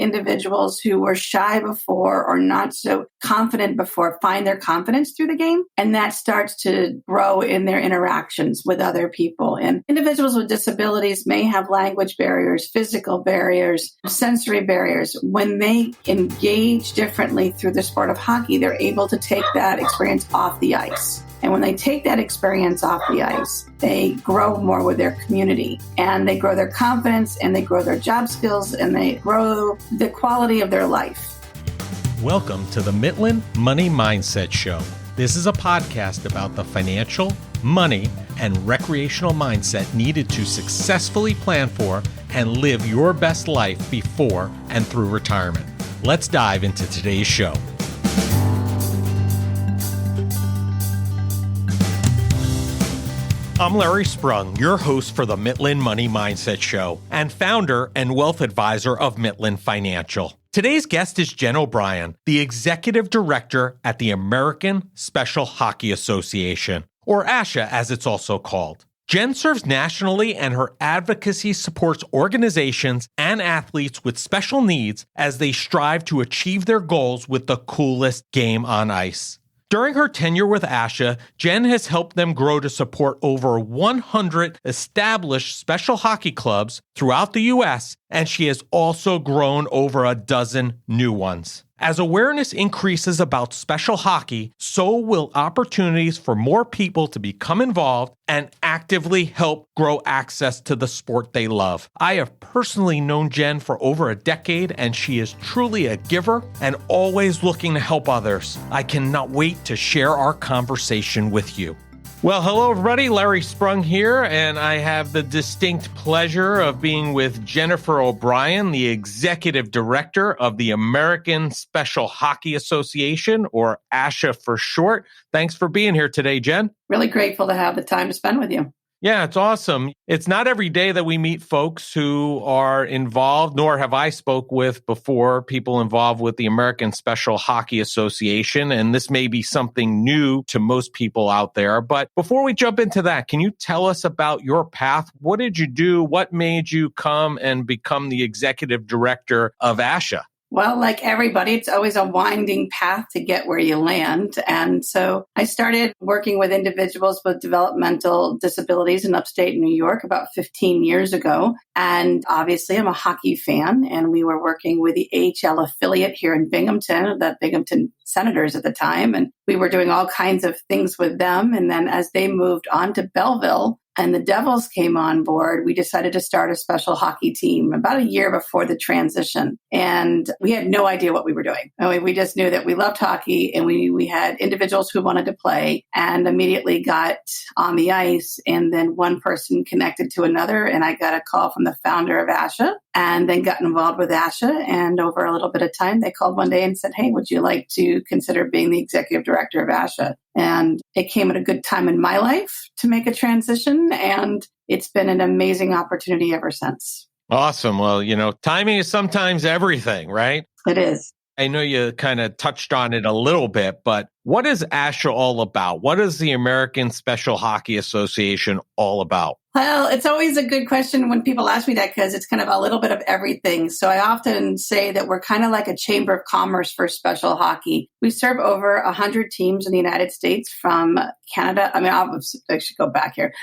individuals who were shy before or not so confident before find their confidence through the game. And that starts to grow in their interactions with other people. And individuals with disabilities may have language barriers, physical barriers, sensory barriers. When they engage differently through the sport of hockey, they're able to take that experience off the ice. And when they take that experience off the ice, they grow more with their community and they grow their confidence and they grow their job skills and they grow the quality of their life. Welcome to the Midland Money Mindset Show. This is a podcast about the financial, money, and recreational mindset needed to successfully plan for and live your best life before and through retirement. Let's dive into today's show. I'm Larry Sprung, your host for the Midland Money Mindset Show and founder and wealth advisor of Midland Financial. Today's guest is Jen O'Brien, the executive director at the American Special Hockey Association, or ASHA as it's also called. Jen serves nationally and her advocacy supports organizations and athletes with special needs as they strive to achieve their goals with the coolest game on ice. During her tenure with ASHA, Jen has helped them grow to support over 100 established special hockey clubs throughout the U.S., and she has also grown over a dozen new ones. As awareness increases about special hockey, so will opportunities for more people to become involved and actively help grow access to the sport they love. I have personally known Jen for over a decade, and she is truly a giver and always looking to help others. I cannot wait to share our conversation with you. Well, hello, everybody. Larry Sprung here, and I have the distinct pleasure of being with Jennifer O'Brien, the executive director of the American Special Hockey Association, or ASHA for short. Thanks for being here today, Jen. Really grateful to have the time to spend with you. Yeah, it's awesome. It's not every day that we meet folks who are involved, nor have I spoke with before, people involved with the American Special Hockey Association. And this may be something new to most people out there. But before we jump into that, can you tell us about your path? What did you do? What made you come and become the executive director of ASHA? Well, like everybody, it's always a winding path to get where you land. And so I started working with individuals with developmental disabilities in upstate New York about 15 years ago. And obviously, I'm a hockey fan. And we were working with the AHL affiliate here in Binghamton, the Binghamton Senators at the time. And we were doing all kinds of things with them. And then as they moved on to Belleville, and the Devils came on board, we decided to start a special hockey team about a year before the transition. And we had no idea what we were doing. We just knew that we loved hockey and we had individuals who wanted to play and immediately got on the ice. And then one person connected to another. And I got a call from the founder of ASHA and then got involved with ASHA. And over a little bit of time, they called one day and said, "Hey, would you like to consider being the executive director of ASHA?" And it came at a good time in my life to make a transition. And it's been an amazing opportunity ever since. Awesome. Well, timing is sometimes everything, right? It is. I know you kind of touched on it a little bit, but what is ASHA all about? What is the American Special Hockey Association all about? Well, it's always a good question when people ask me that because it's kind of a little bit of everything. So I often say that we're kind of like a chamber of commerce for special hockey. We serve over 100 teams in the United States from Canada. I should go back here.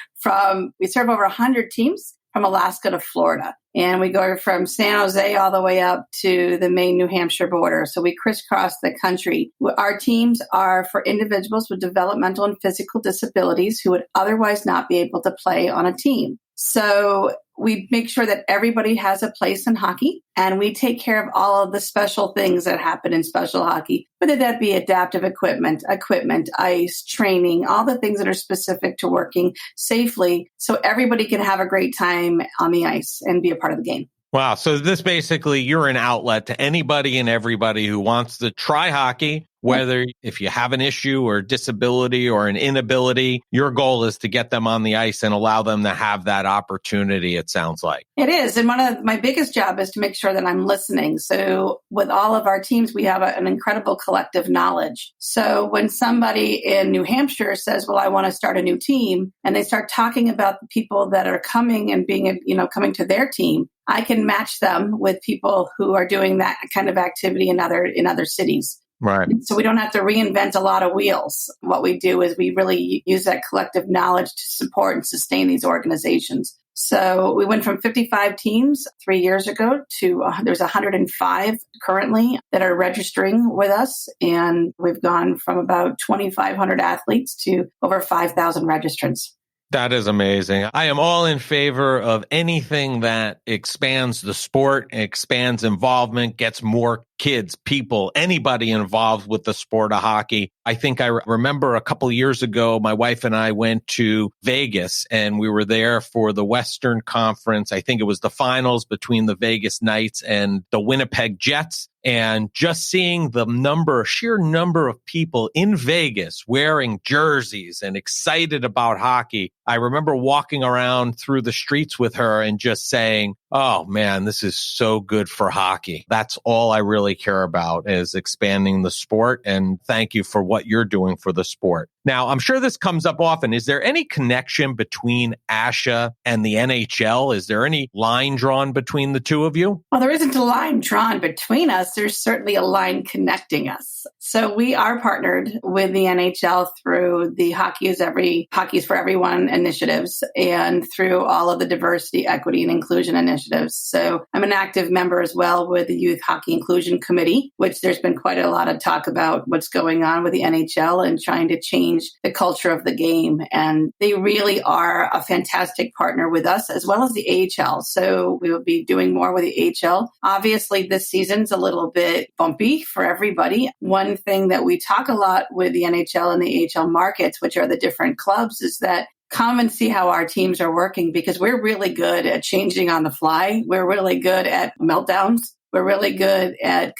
We serve over 100 teams from Alaska to Florida. And we go from San Jose all the way up to the Maine-New Hampshire border. So we crisscross the country. Our teams are for individuals with developmental and physical disabilities who would otherwise not be able to play on a team. So we make sure that everybody has a place in hockey, and we take care of all of the special things that happen in special hockey, whether that be adaptive equipment, ice, training, all the things that are specific to working safely so everybody can have a great time on the ice and be a part of the game. Wow. So this basically, you're an outlet to anybody and everybody who wants to try hockey, whether if you have an issue or disability or an inability, your goal is to get them on the ice and allow them to have that opportunity, it sounds like. It is. And one of my biggest job is to make sure that I'm listening. So with all of our teams, we have an incredible collective knowledge. So when somebody in New Hampshire says, well, I want to start a new team, and they start talking about the people that are coming and coming to their team, I can match them with people who are doing that kind of activity in other cities. Right. So we don't have to reinvent a lot of wheels. What we do is we really use that collective knowledge to support and sustain these organizations. So we went from 55 teams 3 years ago to there's 105 currently that are registering with us. And we've gone from about 2,500 athletes to over 5,000 registrants. That is amazing. I am all in favor of anything that expands the sport, expands involvement, gets more kids, people, anybody involved with the sport of hockey. I think I remember a couple of years ago, my wife and I went to Vegas and we were there for the Western Conference. I think it was the finals between the Vegas Knights and the Winnipeg Jets. And just seeing the sheer number of people in Vegas wearing jerseys and excited about hockey. I remember walking around through the streets with her and just saying, oh man, this is so good for hockey. That's all I really care about is expanding the sport. And thank you for what you're doing for the sport. Now, I'm sure this comes up often. Is there any connection between ASHA and the NHL? Is there any line drawn between the two of you? Well, there isn't a line drawn between us. There's certainly a line connecting us. So we are partnered with the NHL through the Hockey's for Everyone initiatives and through all of the diversity, equity, and inclusion initiatives. So I'm an active member as well with the Youth Hockey Inclusion Committee, which there's been quite a lot of talk about what's going on with the NHL and trying to change the culture of the game. And they really are a fantastic partner with us as well as the AHL. So we will be doing more with the AHL. Obviously, this season's a little bit bumpy for everybody. One thing that we talk a lot with the NHL and the AHL markets, which are the different clubs, is that come and see how our teams are working because we're really good at changing on the fly. We're really good at meltdowns. We're really good at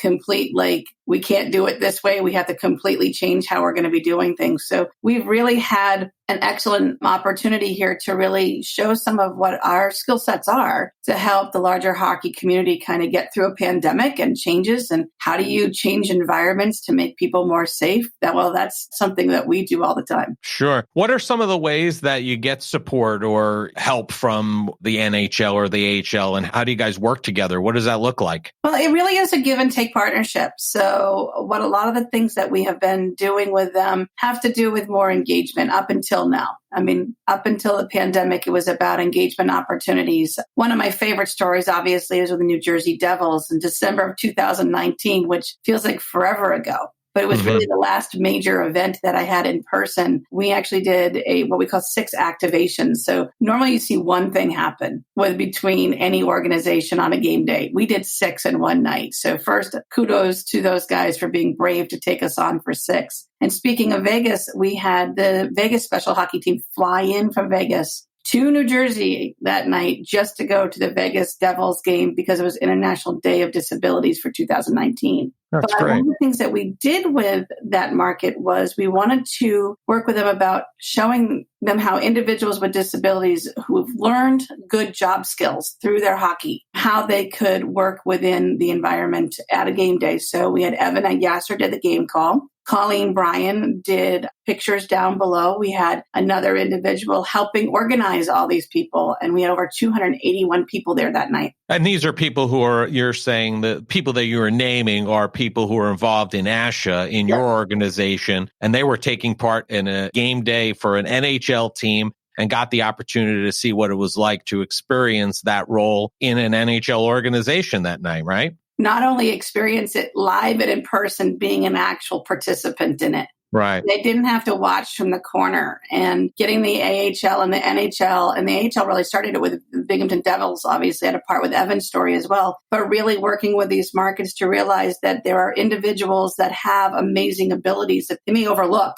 we can't do it this way. We have to completely change how we're going to be doing things. So we've really had an excellent opportunity here to really show some of what our skill sets are to help the larger hockey community kind of get through a pandemic and changes. And how do you change environments to make people more safe? That's something that we do all the time. Sure. What are some of the ways that you get support or help from the NHL or the AHL? And how do you guys work together? What does that look like? Well, it really is a give and take partnership. So what a lot of the things that we have been doing with them have to do with more engagement up until now. I mean, up until the pandemic, it was about engagement opportunities. One of my favorite stories, obviously, is with the New Jersey Devils in December of 2019, which feels like forever ago. But it was really the last major event that I had in person. We actually did what we call 6 activations. So normally you see one thing happen between any organization on a game day. We did 6 in one night. So first, kudos to those guys for being brave to take us on for 6. And speaking of Vegas, we had the Vegas special hockey team fly in from Vegas to New Jersey that night just to go to the Vegas Devils game because it was International Day of Disabilities for 2019. That's great. One of the things that we did with that market was we wanted to work with them about showing them how individuals with disabilities who've learned good job skills through their hockey, how they could work within the environment at a game day. So we had Evan and Yasser did the game call. Colleen Bryan did pictures down below. We had another individual helping organize all these people, and we had over 281 people there that night. And these are people you're saying the people that you are naming are people who are involved in ASHA in your organization, and they were taking part in a game day for an NHL team and got the opportunity to see what it was like to experience that role in an NHL organization that night, right? Not only experience it live and in person, being an actual participant in it. Right. They didn't have to watch from the corner, and getting the AHL and the NHL, and the AHL really started it with the Binghamton Devils, obviously had a part with Evan's story as well, but really working with these markets to realize that there are individuals that have amazing abilities that they may overlook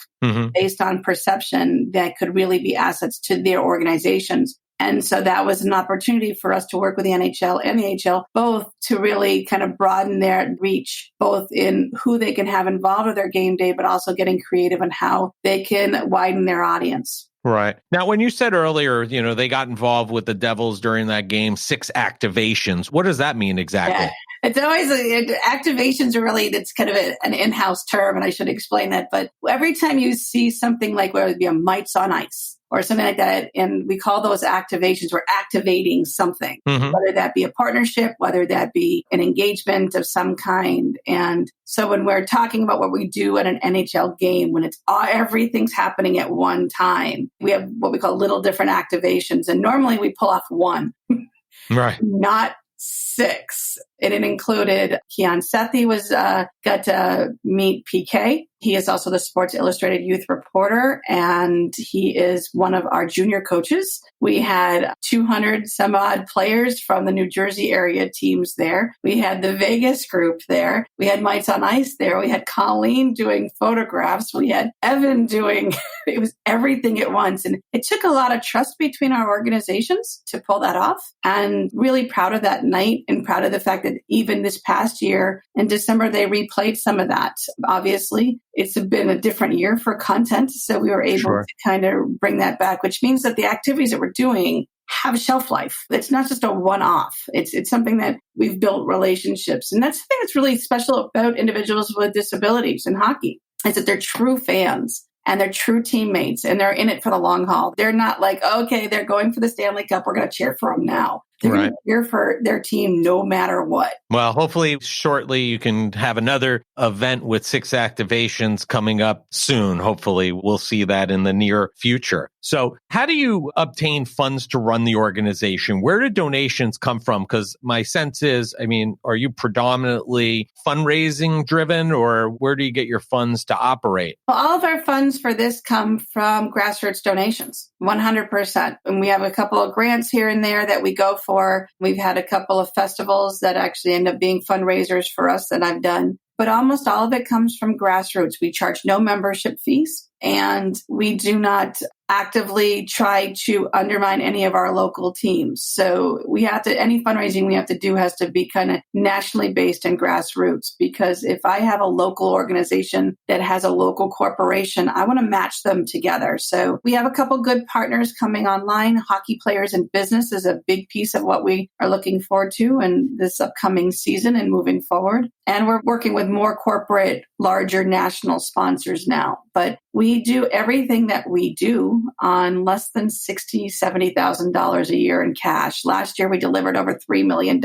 based on perception that could really be assets to their organizations. And so that was an opportunity for us to work with the NHL and the AHL, both to really kind of broaden their reach, both in who they can have involved with their game day, but also getting creative on how they can widen their audience. Right. Now, when you said earlier, they got involved with the Devils during that game, 6 activations. What does that mean exactly? Yeah. It's always activations are really, that's kind of an in-house term, and I should explain that. But every time you see something like whether it be a Mites on Ice, or something like that. And we call those activations. We're activating something, whether that be a partnership, whether that be an engagement of some kind. And so when we're talking about what we do at an NHL game, when it's everything's happening at one time, we have what we call little different activations. And normally we pull off one, right? Not 6. And it included Keon Sethi got to meet PK. He is also the Sports Illustrated youth reporter, and he is one of our junior coaches. We had 200 some odd players from the New Jersey area teams there. We had the Vegas group there. We had Mites on Ice there. We had Colleen doing photographs. We had Evan doing, it was everything at once. And it took a lot of trust between our organizations to pull that off. And really proud of that night and proud of the fact that even this past year in December, they replayed some of that. Obviously, it's been a different year for content. So we were able to kind of bring that back, which means that the activities that we're doing have a shelf life. It's not just a one-off. It's something that we've built relationships. And that's the thing that's really special about individuals with disabilities in hockey, is that they're true fans. And they're true teammates, and they're in it for the long haul. They're not like, okay, they're going for the Stanley Cup. We're going to cheer for them now. They're going to cheer for their team no matter what. Well, hopefully shortly you can have another event with 6 activations coming up soon. Hopefully we'll see that in the near future. So how do you obtain funds to run the organization? Where do donations come from? Because my sense is, are you predominantly fundraising driven, or where do you get your funds to operate? Well, all of our funds for this come from grassroots donations, 100%. And we have a couple of grants here and there that we go for. We've had a couple of festivals that actually end up being fundraisers for us that I've done. But almost all of it comes from grassroots. We charge no membership fees, and we do not actively try to undermine any of our local teams. So any fundraising we have to do has to be kind of nationally based and grassroots, because if I have a local organization that has a local corporation, I want to match them together. So we have a couple good partners coming online. Hockey Players in Business is a big piece of what we are looking forward to in this upcoming season and moving forward. And we're working with more corporate, larger national sponsors now. But we do everything that we do on less than $60,000, $70,000 a year in cash. Last year, we delivered over $3 million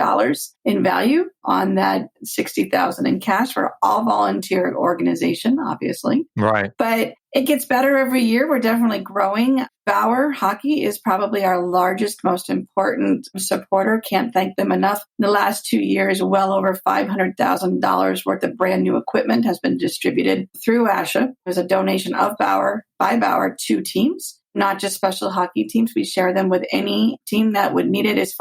in value on that $60,000 in cash for all volunteer organization, obviously. Right. But it gets better every year. We're definitely growing. Bauer Hockey is probably our largest, most important supporter. Can't thank them enough. In the last 2 years, well over $500,000 worth of brand new equipment has been distributed through ASHA. There's a donation of Bauer by Bauer to teams, not just special hockey teams. We share them with any team that would need it. As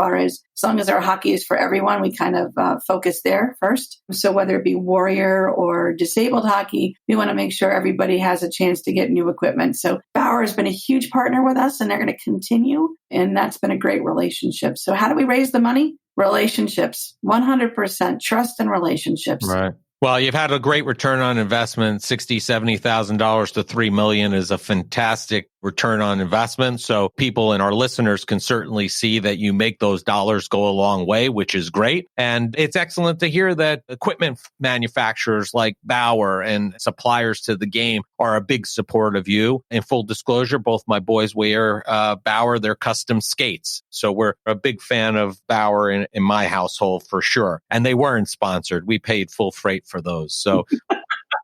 long as our hockey is for everyone, we kind of focus there first. So whether it be warrior or disabled hockey, we want to make sure everybody has a chance to get new equipment. So Bauer has been a huge partner with us, and they're going to continue. And that's been a great relationship. So how do we raise the money? Relationships, 100% trust and relationships. Right. Well, you've had a great return on investment. $60,000, $70,000 to $3 million is a fantastic return on investment. So people and our listeners can certainly see that you make those dollars go a long way, which is great. And it's excellent to hear that equipment manufacturers like Bauer and suppliers to the game are a big support of you. In full disclosure, both my boys wear Bauer, their custom skates. So we're a big fan of Bauer in my household for sure. And they weren't sponsored. We paid full freight for those. So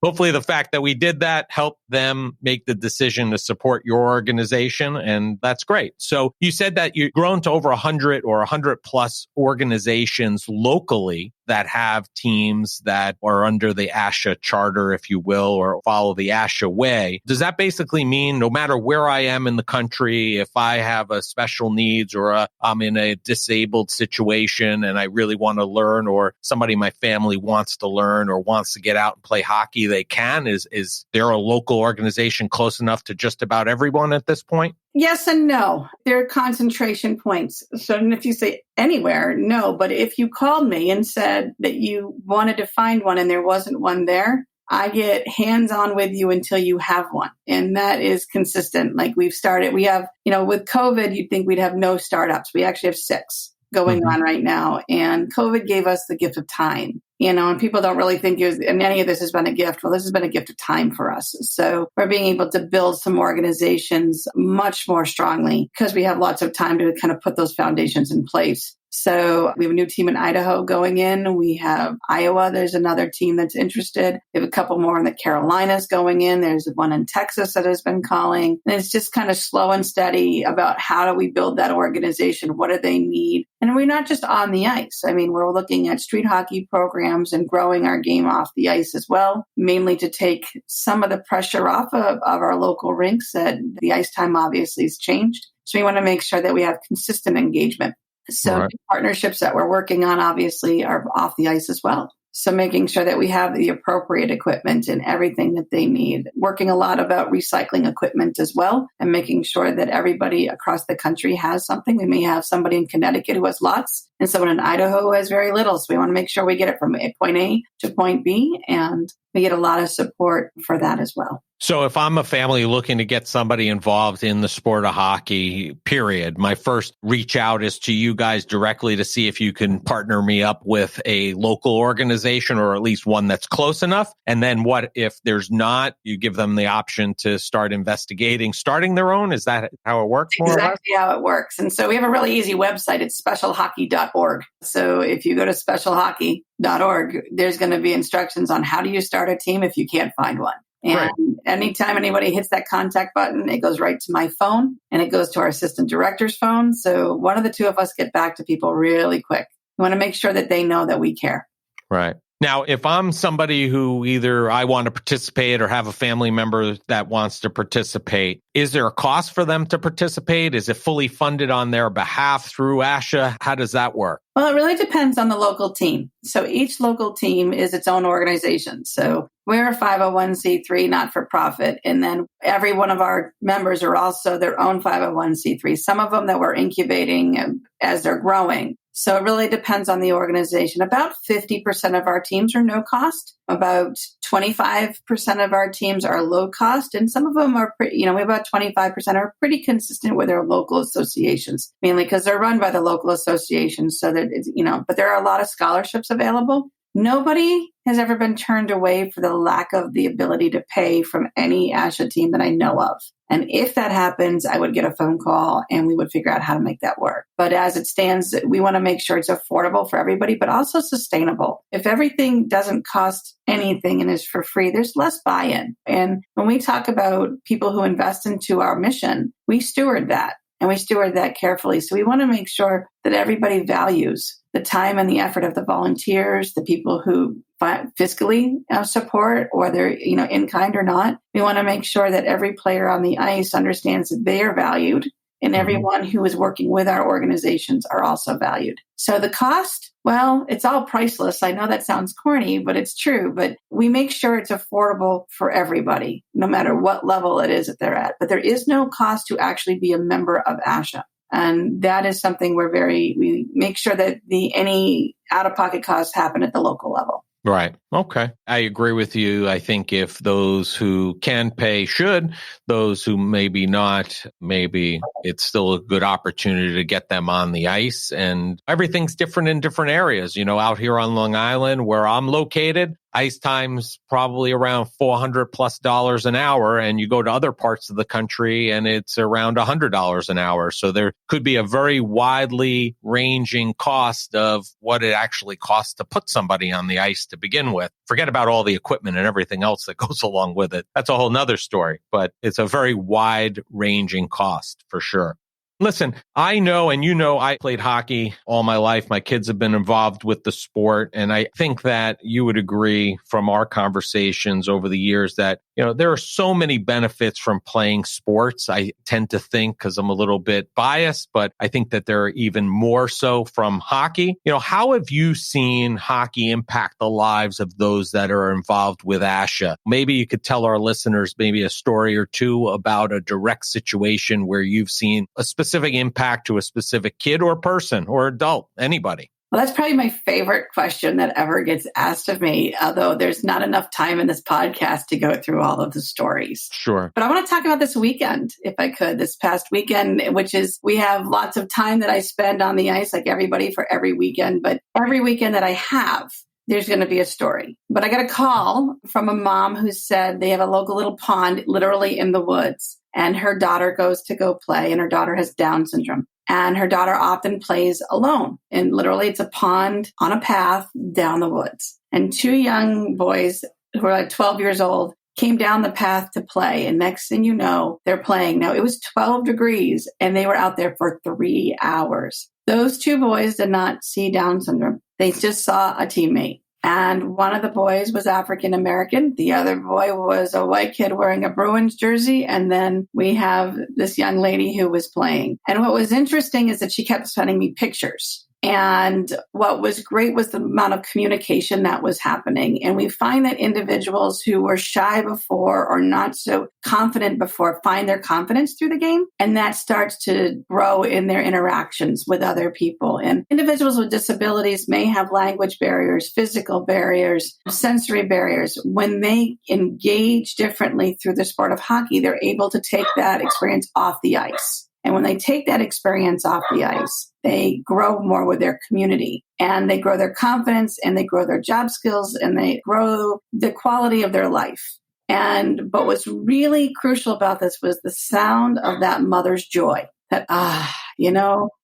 hopefully the fact that we did that helped them make the decision to support your organization. And that's great. So you said that you've grown to over 100 or 100 plus organizations locally that have teams that are under the ASHA charter, if you will, or follow the ASHA way. Does that basically mean no matter where I am in the country, if I have a special needs or I'm in a disabled situation and I really want to learn, or somebody in my family wants to learn or wants to get out and play hockey, they can? Is there a local organization close enough to just about everyone at this point? Yes and no. There are concentration points. So if you say anywhere, no. But if you called me and said that you wanted to find one and there wasn't one there, I get hands-on with you until you have one. And that is consistent. Like we have, with COVID, you'd think we'd have no startups. We actually have 6 going on right now. And COVID gave us the gift of time, and people don't really think and any of this has been a gift. Well, this has been a gift of time for us. So we're being able to build some organizations much more strongly because we have lots of time to kind of put those foundations in place. So we have a new team in Idaho going in. We have Iowa. There's another team that's interested. We have a couple more in the Carolinas going in. There's one in Texas that has been calling. And it's just kind of slow and steady about how do we build that organization? What do they need? And we're not just on the ice. I mean, we're looking at street hockey programs and growing our game off the ice as well, mainly to take some of the pressure off of our local rinks that the ice time obviously has changed. So we want to make sure that we have consistent engagement. So right. Partnerships that we're working on obviously are off the ice as well. So making sure that we have the appropriate equipment and everything that they need. Working a lot about recycling equipment as well and making sure that everybody across the country has something. We may have somebody in Connecticut who has lots and someone in Idaho who has very little. So we want to make sure we get it from point A to point B, and we get a lot of support for that as well. So if I'm a family looking to get somebody involved in the sport of hockey, period, my first reach out is to you guys directly to see if you can partner me up with a local organization or at least one that's close enough. And then what if there's not? You give them the option to start investigating, starting their own? Is that how it works? Exactly how it works. And so we have a really easy website. It's specialhockey.org. So if you go to specialhockey.org, there's going to be instructions on how do you start a team if you can't find one. And anytime anybody hits that contact button, it goes right to my phone and it goes to our assistant director's phone. So one of the two of us get back to people really quick. We want to make sure that they know that we care. Right. Now, if I'm somebody who either I want to participate or have a family member that wants to participate, is there a cost for them to participate? Is it fully funded on their behalf through ASHA? How does that work? Well, it really depends on the local team. So each local team is its own organization. So we're a 501c3 not-for-profit, and then every one of our members are also their own 501c3. Some of them that we're incubating as they're growing. So it really depends on the organization. About 50% of our teams are no cost. About 25% of our teams are low cost. And some of them are, about 25% are pretty consistent with their local associations, mainly because they're run by the local associations. So that, but there are a lot of scholarships available. Nobody has ever been turned away for the lack of the ability to pay from any ASHA team that I know of. And if that happens, I would get a phone call and we would figure out how to make that work. But as it stands, we want to make sure it's affordable for everybody, but also sustainable. If everything doesn't cost anything and is for free, there's less buy-in. And when we talk about people who invest into our mission, we steward that. And we steward that carefully. So we want to make sure that everybody values the time and the effort of the volunteers, the people who fiscally support, or they're in kind or not. We want to make sure that every player on the ice understands that they are valued, and everyone who is working with our organizations are also valued. So the cost, well, it's all priceless. I know that sounds corny, but it's true. But we make sure it's affordable for everybody, no matter what level it is that they're at. But there is no cost to actually be a member of ASHA. And that is something we make sure that any out-of-pocket costs happen at the local level. Right. Okay. I agree with you. I think if those who can pay should, those who maybe not, maybe it's still a good opportunity to get them on the ice. And everything's different in different areas. Out here on Long Island, where I'm located, ice time's probably around $400+ an hour. And you go to other parts of the country and it's around $100 an hour. So there could be a very widely ranging cost of what it actually costs to put somebody on the ice to begin with. Forget about all the equipment and everything else that goes along with it. That's a whole nother story, but it's a very wide ranging cost for sure. Listen, I know, and I played hockey all my life. My kids have been involved with the sport. And I think that you would agree from our conversations over the years that, there are so many benefits from playing sports. I tend to think, because I'm a little bit biased, but I think that there are even more so from hockey. How have you seen hockey impact the lives of those that are involved with ASHA? Maybe you could tell our listeners maybe a story or two about a direct situation where you've seen a specific impact to a specific kid or person or adult, anybody. Well, that's probably my favorite question that ever gets asked of me, although there's not enough time in this podcast to go through all of the stories. Sure. But I want to talk about this weekend, if I could, this past weekend, which is we have lots of time that I spend on the ice, like everybody for every weekend. But every weekend that I have, there's going to be a story. But I got a call from a mom who said they have a local little pond literally in the woods. And her daughter goes to go play, and her daughter has Down syndrome. And her daughter often plays alone. And literally it's a pond on a path down the woods. And two young boys who are like 12 years old came down the path to play. And next thing you know, they're playing. Now, it was 12 degrees and they were out there for 3 hours. Those two boys did not see Down syndrome. They just saw a teammate. And one of the boys was African American. The other boy was a white kid wearing a Bruins jersey. And then we have this young lady who was playing. And what was interesting is that she kept sending me pictures. And what was great was the amount of communication that was happening. And we find that individuals who were shy before or not so confident before find their confidence through the game. And that starts to grow in their interactions with other people. And individuals with disabilities may have language barriers, physical barriers, sensory barriers. When they engage differently through the sport of hockey, they're able to take that experience off the ice. And when they take that experience off the ice, they grow more with their community and they grow their confidence and they grow their job skills and they grow the quality of their life. But what's really crucial about this was the sound of that mother's joy that,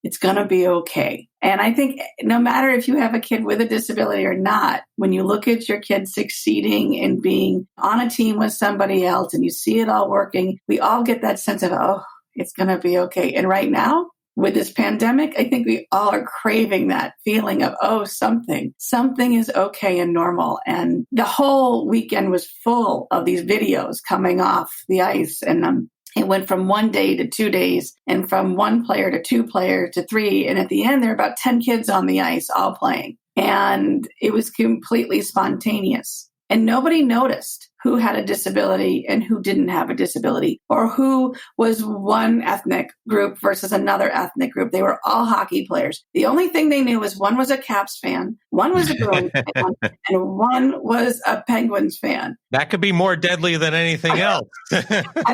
it's going to be okay. And I think no matter if you have a kid with a disability or not, when you look at your kid succeeding and being on a team with somebody else and you see it all working, we all get that sense of, it's going to be okay. And right now, with this pandemic, I think we all are craving that feeling of, something is okay and normal. And the whole weekend was full of these videos coming off the ice. And it went from 1 day to 2 days and from one player to two players to three. And at the end, there were about 10 kids on the ice all playing. And it was completely spontaneous. And nobody noticed who had a disability and who didn't have a disability, or who was one ethnic group versus another ethnic group. They were all hockey players. The only thing they knew was one was a Caps fan, one was a Bruins fan, and one was a Penguins fan. That could be more deadly than anything else. And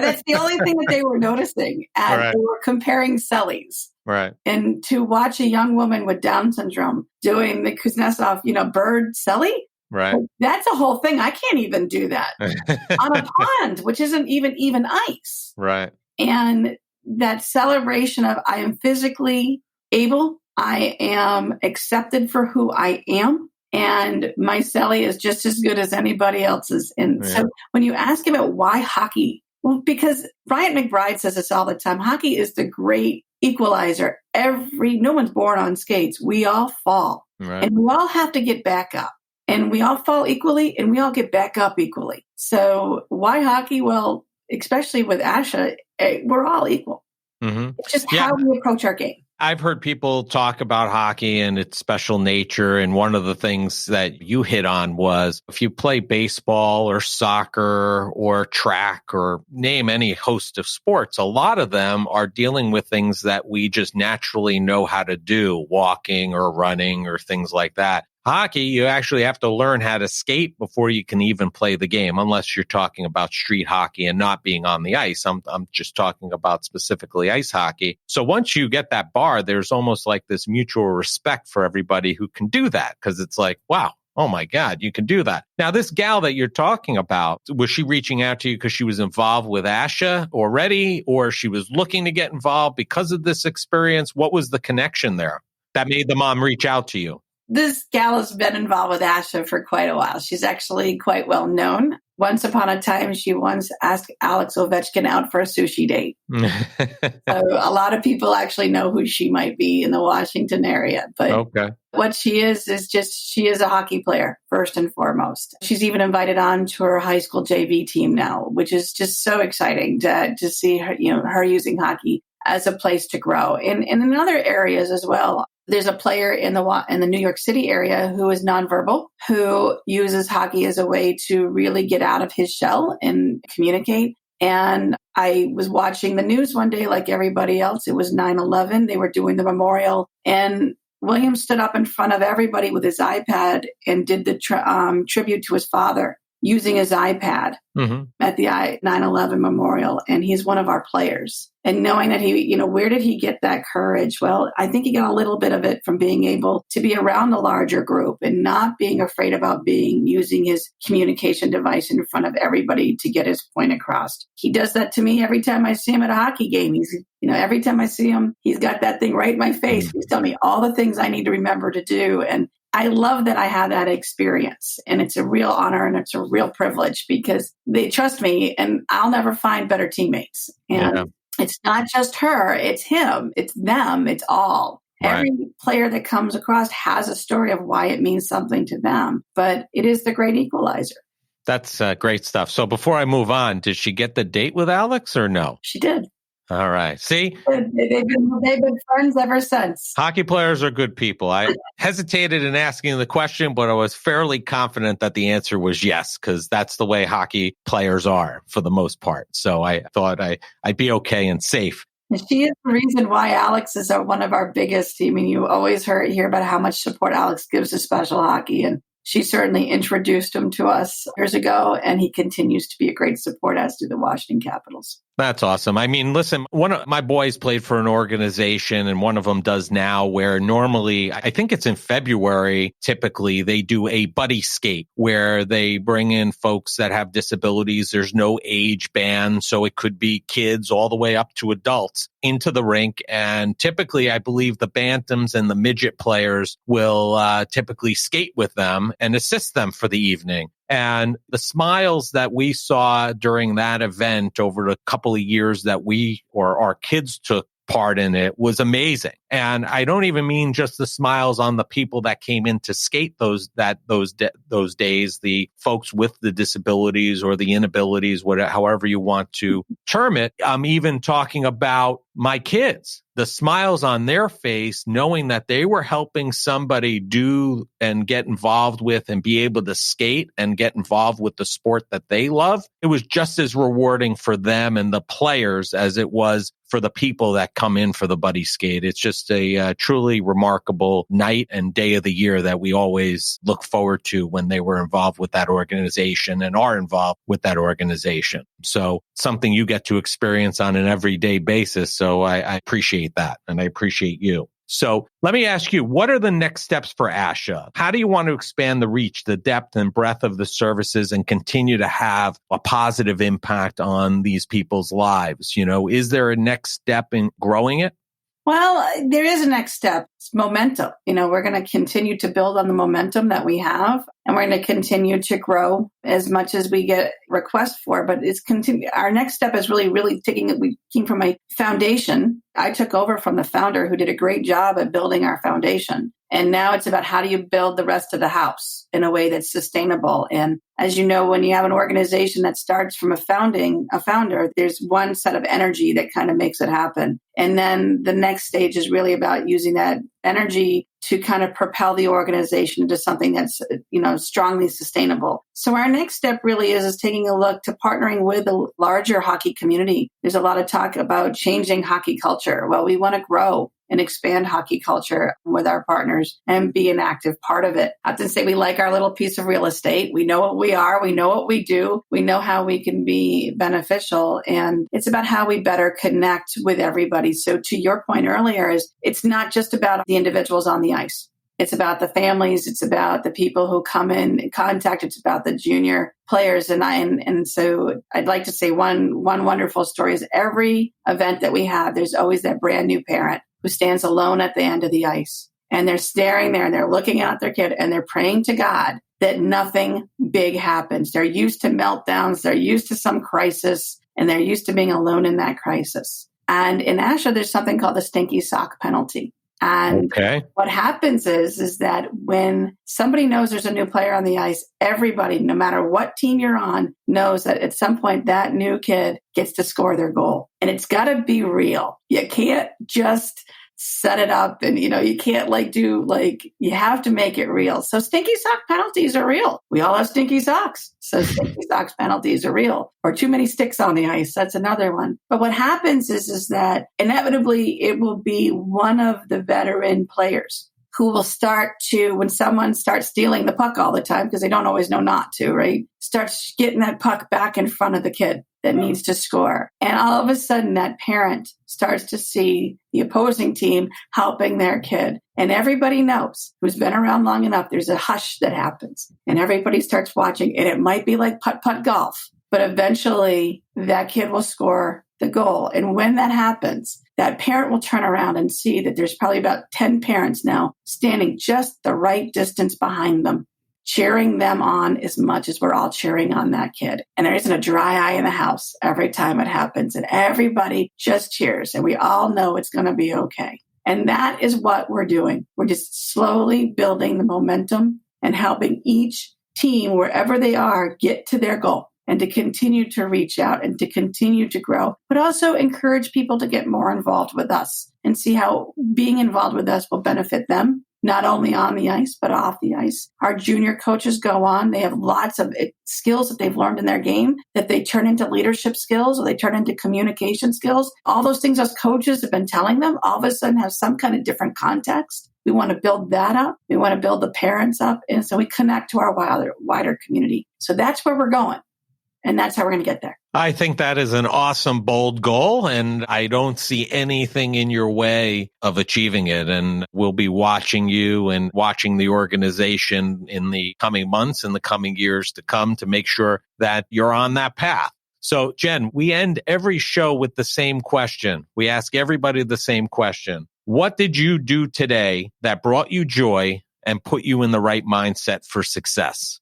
that's the only thing that they were noticing. And They were comparing cellies. Right. And to watch a young woman with Down syndrome doing the Kuznetsov, bird celly, right. That's a whole thing. I can't even do that on a pond, which isn't even ice. Right. And that celebration of I am physically able, I am accepted for who I am, and my celly is just as good as anybody else's. And so when you ask about why hockey, well, because Bryant McBride says this all the time, hockey is the great equalizer. No one's born on skates. We all fall. Right. And we all have to get back up. And we all fall equally and we all get back up equally. So why hockey? Well, especially with ASHA, we're all equal. Mm-hmm. It's just how we approach our game. I've heard people talk about hockey and its special nature. And one of the things that you hit on was if you play baseball or soccer or track or name any host of sports, a lot of them are dealing with things that we just naturally know how to do, walking or running or things like that. Hockey, you actually have to learn how to skate before you can even play the game, unless you're talking about street hockey and not being on the ice. I'm just talking about specifically ice hockey. So once you get that bar, there's almost like this mutual respect for everybody who can do that, because it's like, wow, oh my God, you can do that. Now, this gal that you're talking about, was she reaching out to you because she was involved with ASHA already, or she was looking to get involved because of this experience? What was the connection there that made the mom reach out to you? This gal has been involved with ASHA for quite a while. She's actually quite well known. Once upon a time, she once asked Alex Ovechkin out for a sushi date. So a lot of people actually know who she might be in the Washington area. But what she is just, she is a hockey player, first and foremost. She's even invited on to her high school JV team now, which is just so exciting to see her, her using hockey as a place to grow. And in other areas as well. There's a player in the New York City area who is nonverbal, who uses hockey as a way to really get out of his shell and communicate. And I was watching the news one day like everybody else. It was 9/11. They were doing the memorial. And William stood up in front of everybody with his iPad and did the tribute to his father using his iPad at the 9/11 memorial. And he's one of our players. And knowing that where did he get that courage? Well, I think he got a little bit of it from being able to be around a larger group and not being afraid about using his communication device in front of everybody to get his point across. He does that to me every time I see him at a hockey game. Every time I see him, he's got that thing right in my face. He's telling me all the things I need to remember to do. And I love that I had that experience, and it's a real honor and it's a real privilege because they trust me and I'll never find better teammates. And it's not just her, it's him, it's them, it's all. Right. Every player that comes across has a story of why it means something to them, but it is the great equalizer. That's great stuff. So before I move on, did she get the date with Alex or no? She did. All right. See? They've been friends ever since. Hockey players are good people. I hesitated in asking the question, but I was fairly confident that the answer was yes, because that's the way hockey players are for the most part. So I thought I'd be okay and safe. She is the reason why Alex is one of our biggest. You always hear about how much support Alex gives to special hockey, and she certainly introduced him to us years ago, and he continues to be a great support, as do the Washington Capitals. That's awesome. I mean, listen, one of my boys played for an organization, and one of them does now, where normally, I think it's in February, typically they do a buddy skate where they bring in folks that have disabilities. There's no age band, so it could be kids all the way up to adults into the rink. And typically, I believe the bantams and the midget players will typically skate with them and assist them for the evening. And the smiles that we saw during that event over the couple of years that our kids took part in it was amazing. And I don't even mean just the smiles on the people that came in to skate those days, the folks with the disabilities or the inabilities, however you want to term it. I'm even talking about my kids, the smiles on their face, knowing that they were helping somebody do and get involved with and be able to skate and get involved with the sport that they love. It was just as rewarding for them and the players as it was for the people that come in for the buddy skate. It's just a truly remarkable night and day of the year that we always look forward to when they were involved with that organization and are involved with that organization. So something you get to experience on an everyday basis. So I appreciate that, and I appreciate you. So let me ask you, what are the next steps for ASHA? How do you want to expand the reach, the depth and breadth of the services and continue to have a positive impact on these people's lives? Is there a next step in growing it? Well, there is a next step. It's momentum. We're going to continue to build on the momentum that we have, and we're going to continue to grow as much as we get requests for. But our next step is really we came from a foundation. I took over from the founder who did a great job at building our foundation. And now it's about how do you build the rest of the house in a way that's sustainable. And as you know, when you have an organization that starts from a founder, there's one set of energy that kind of makes it happen. And then the next stage is really about using that energy to kind of propel the organization into something that's, strongly sustainable. So our next step really is taking a look to partnering with the larger hockey community. There's a lot of talk about changing hockey culture. Well, we want to grow and expand hockey culture with our partners and be an active part of it. I have to say we like our little piece of real estate. We know what we are. We know what we do. We know how we can be beneficial. And it's about how we better connect with everybody. So to your point earlier, it's not just about the individuals on the ice. It's about the families. It's about the people who come in contact. It's about the junior players. And so I'd like to say one wonderful story is every event that we have, there's always that brand new parent who stands alone at the end of the ice. And they're staring there and they're looking at their kid and they're praying to God that nothing big happens. They're used to meltdowns. They're used to some crisis, and they're used to being alone in that crisis. And in ASHA, there's something called the stinky sock penalty. And what happens is that when somebody knows there's a new player on the ice, everybody, no matter what team you're on, knows that at some point that new kid gets to score their goal. And it's got to be real. You can't just set it up and, you can't you have to make it real. So stinky sock penalties are real. We all have stinky socks. So stinky socks penalties are real. Or too many sticks on the ice. That's another one. But what happens is that inevitably it will be one of the veteran players who will start to, when someone starts stealing the puck all the time, because they don't always know not to, right? Starts getting that puck back in front of the kid that needs to score. And all of a sudden, that parent starts to see the opposing team helping their kid. And everybody knows, who's been around long enough, there's a hush that happens. And everybody starts watching. And it might be like putt-putt golf, but eventually that kid will score the goal. And when that happens, that parent will turn around and see that there's probably about 10 parents now standing just the right distance behind them, cheering them on as much as we're all cheering on that kid. And there isn't a dry eye in the house every time it happens. And everybody just cheers. And we all know it's going to be okay. And that is what we're doing. We're just slowly building the momentum and helping each team, wherever they are, get to their goal and to continue to reach out and to continue to grow, but also encourage people to get more involved with us and see how being involved with us will benefit them, not only on the ice, but off the ice. Our junior coaches go on. They have lots of skills that they've learned in their game that they turn into leadership skills or they turn into communication skills. All those things us coaches have been telling them all of a sudden have some kind of different context. We want to build that up. We want to build the parents up. And so we connect to our wider community. So that's where we're going. And that's how we're going to get there. I think that is an awesome, bold goal, and I don't see anything in your way of achieving it. And we'll be watching you and watching the organization in the coming months and the coming years to come to make sure that you're on that path. So, Jen, we end every show with the same question. We ask everybody the same question. What did you do today that brought you joy and put you in the right mindset for success?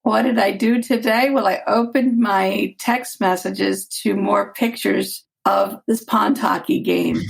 What did I do today? Well, I opened my text messages to more pictures of this pond hockey game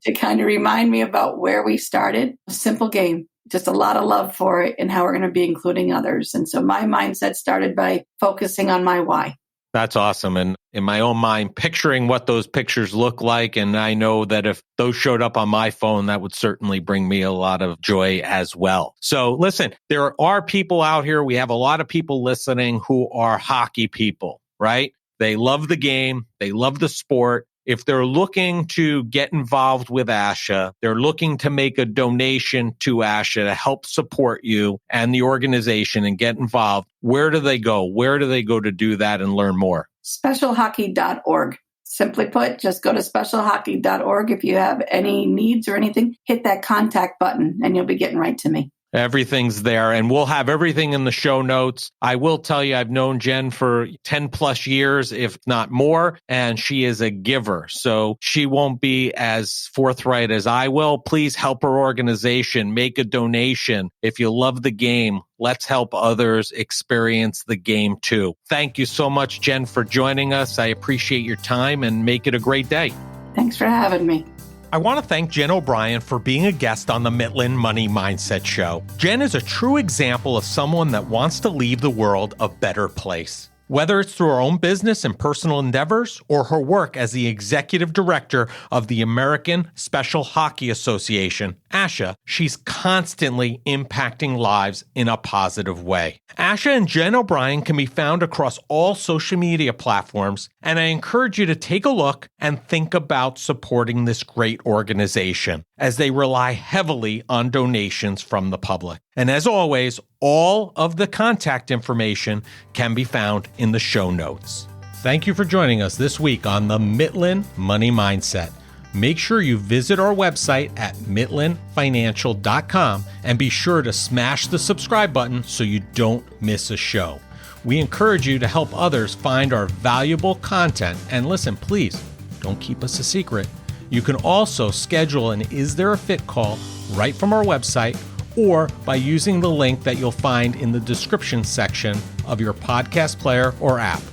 to kind of remind me about where we started. A simple game, just a lot of love for it and how we're going to be including others. And so my mindset started by focusing on my why. That's awesome. And in my own mind, picturing what those pictures look like. And I know that if those showed up on my phone, that would certainly bring me a lot of joy as well. So listen, there are people out here. We have a lot of people listening who are hockey people, right? They love the game. They love the sport. If they're looking to get involved with ASHA, they're looking to make a donation to ASHA to help support you and the organization and get involved, where do they go? Where do they go to do that and learn more? Specialhockey.org. Simply put, just go to specialhockey.org. If you have any needs or anything, hit that contact button and you'll be getting right to me. Everything's there, and we'll have everything in the show notes. I will tell you, I've known Jen for 10 plus years, if not more, and she is a giver. So she won't be as forthright as I will. Please help her organization, make a donation. If you love the game, let's help others experience the game too. Thank you so much, Jen, for joining us. I appreciate your time and make it a great day. Thanks for having me. I want to thank Jen O'Brien for being a guest on the Mitlin Money Mindset Show. Jen is a true example of someone that wants to leave the world a better place. Whether it's through her own business and personal endeavors or her work as the executive director of the American Special Hockey Association, ASHA, she's constantly impacting lives in a positive way. ASHA and Jen O'Brien can be found across all social media platforms, and I encourage you to take a look and think about supporting this great organization as they rely heavily on donations from the public. And as always, all of the contact information can be found in the show notes. Thank you for joining us this week on the Mitlin Money Mindset. Make sure you visit our website at mitlinfinancial.com and be sure to smash the subscribe button so you don't miss a show. We encourage you to help others find our valuable content. And listen, please, don't keep us a secret. You can also schedule an Is There a Fit call right from our website or by using the link that you'll find in the description section of your podcast player or app.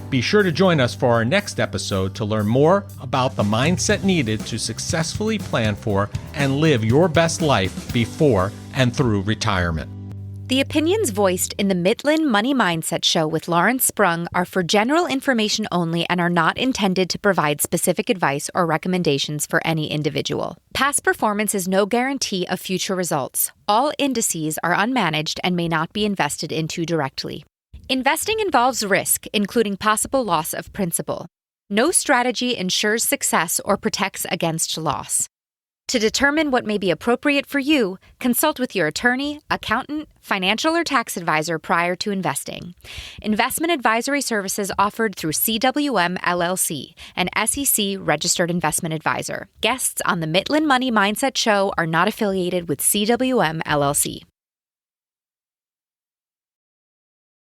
Be sure to join us for our next episode to learn more about the mindset needed to successfully plan for and live your best life before and through retirement. The opinions voiced in the Mitlin Money Mindset Show with Lawrence Sprung are for general information only and are not intended to provide specific advice or recommendations for any individual. Past performance is no guarantee of future results. All indices are unmanaged and may not be invested into directly. Investing involves risk, including possible loss of principal. No strategy ensures success or protects against loss. To determine what may be appropriate for you, consult with your attorney, accountant, financial or tax advisor prior to investing. Investment advisory services offered through CWM LLC, an SEC registered investment advisor. Guests on the Mitlin Money Mindset Show are not affiliated with CWM LLC.